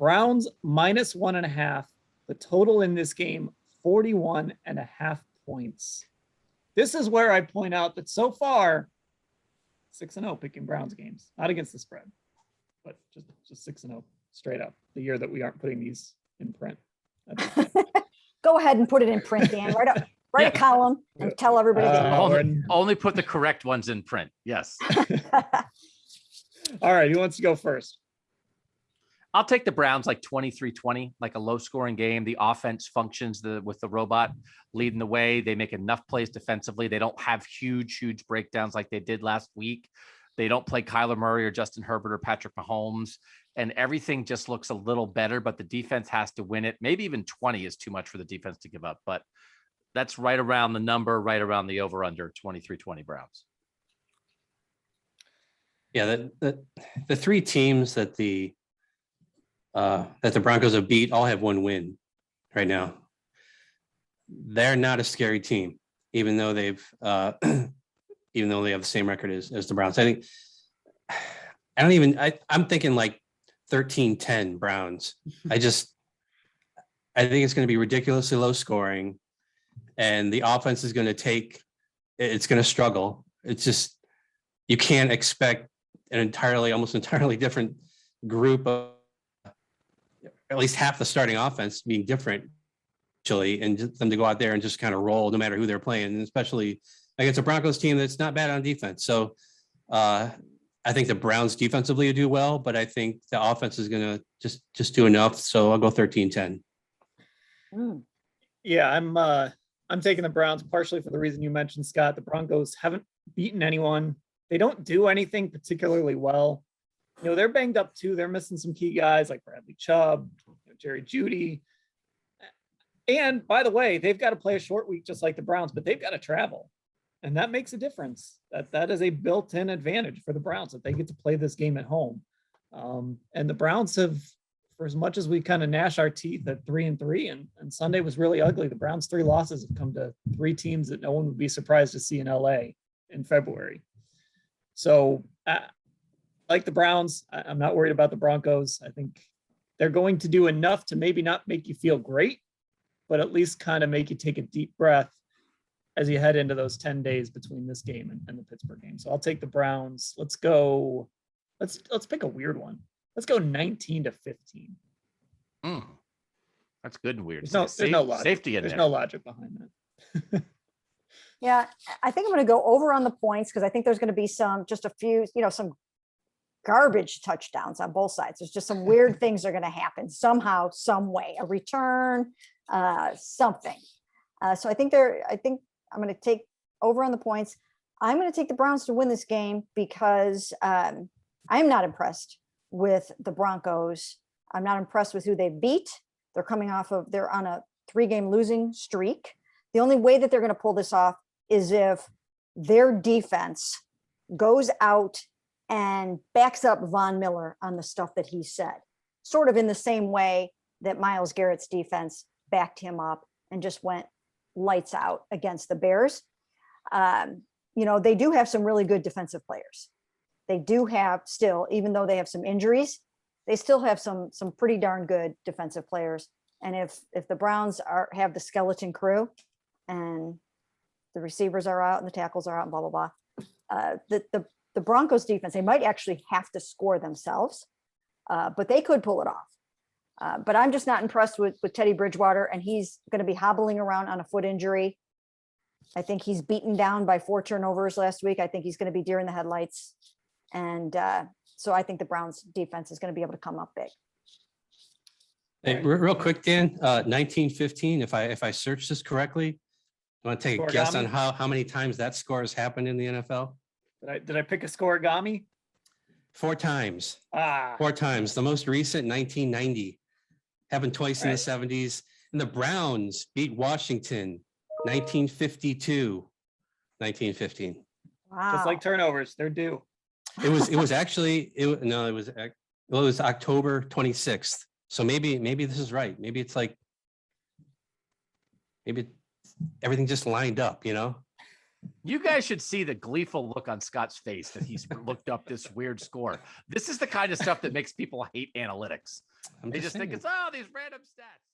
Browns -1.5. The total in this game, 41.5 points. This is where I point out that so far, 6-0 picking Browns games, not against the spread, but just 6-0 straight up. The year that we aren't putting these in print. Go ahead and put it in print, Dan. Write a column and tell everybody that only put the correct ones in print. Yes. All right, who wants to go first? I'll take the Browns like 23-20, like a low scoring game. The offense functions with the robot leading the way. They make enough plays defensively. They don't have huge breakdowns like they did last week. They don't play Kyler Murray or Justin Herbert or Patrick Mahomes, and everything just looks a little better, but the defense has to win it. Maybe even 20 is too much for the defense to give up, but that's right around the number, right around the over under 23-20 Browns. Yeah. The three teams that the Broncos have beat all have one win right now. They're not a scary team, even though they have the same record as the Browns. I'm thinking like 13-10 Browns. I think it's going to be ridiculously low scoring, and the offense is going to struggle. It's just, you can't expect almost entirely different group of, at least half the starting offense being different, actually, and just them to go out there and just kind of roll no matter who they're playing, and especially against a Broncos team that's not bad on defense. So I think the Browns defensively will do well, but I think the offense is going to just do enough. So I'll go 13-10. Yeah, I'm taking the Browns partially for the reason you mentioned, Scott. The Broncos haven't beaten anyone. They don't do anything particularly well. They're banged up too. They're missing some key guys like Bradley Chubb, Jerry Jeudy. And by the way, they've got to play a short week just like the Browns, but they've got to travel. And that makes a difference. That is a built-in advantage for the Browns, that they get to play this game at home. And the Browns have, for as much as we kind of gnash our teeth at 3-3, and Sunday was really ugly, the Browns' 3 losses have come to 3 teams that no one would be surprised to see in LA in February. So like the Browns, I'm not worried about the Broncos. I think they're going to do enough to maybe not make you feel great, but at least kind of make you take a deep breath as you head into those 10 days between this game and the Pittsburgh game. So I'll take the Browns. Let's pick a weird one. Let's go 19-15. That's good and weird. There's no logic. Safety in There's there. no logic behind that. Yeah, I think I'm going to go over on the points because I think there's going to be some garbage touchdowns on both sides. There's just some weird things are going to happen somehow, some way, a return, something. So I think I'm going to take over on the points. I'm going to take the Browns to win this game because I'm not impressed with the Broncos. I'm not impressed with who they beat. They're on a 3-game losing streak. The only way that they're going to pull this off is if their defense goes out and backs up Von Miller on the stuff that he said, sort of in the same way that Myles Garrett's defense backed him up and just went lights out against the Bears. They do have some really good defensive players. They do have still, even though they have some injuries, they still have some pretty darn good defensive players. And if the Browns have the skeleton crew and the receivers are out and the tackles are out and blah, blah, blah, the Broncos defense, they might actually have to score themselves, but they could pull it off. But I'm just not impressed with Teddy Bridgewater, and he's going to be hobbling around on a foot injury. I think he's beaten down by 4 turnovers last week. I think he's going to be deer in the headlights. And so I think the Browns defense is going to be able to come up big. Hey, real quick, Dan, 19-15, if I search this correctly, I want to take a guess on how many times that score has happened in the NFL. Did I pick a scoregami? 4 times. 4 times. The most recent, 1990. Happened twice in the 70s. And the Browns beat Washington, 1952, 1915. Wow. Just like turnovers, they're due. It was October 26th. So maybe this is right. Maybe everything just lined up, You guys should see the gleeful look on Scott's face that he's looked up this weird score. This is the kind of stuff that makes people hate analytics. I'm They just think saying. it's, oh, these random stats.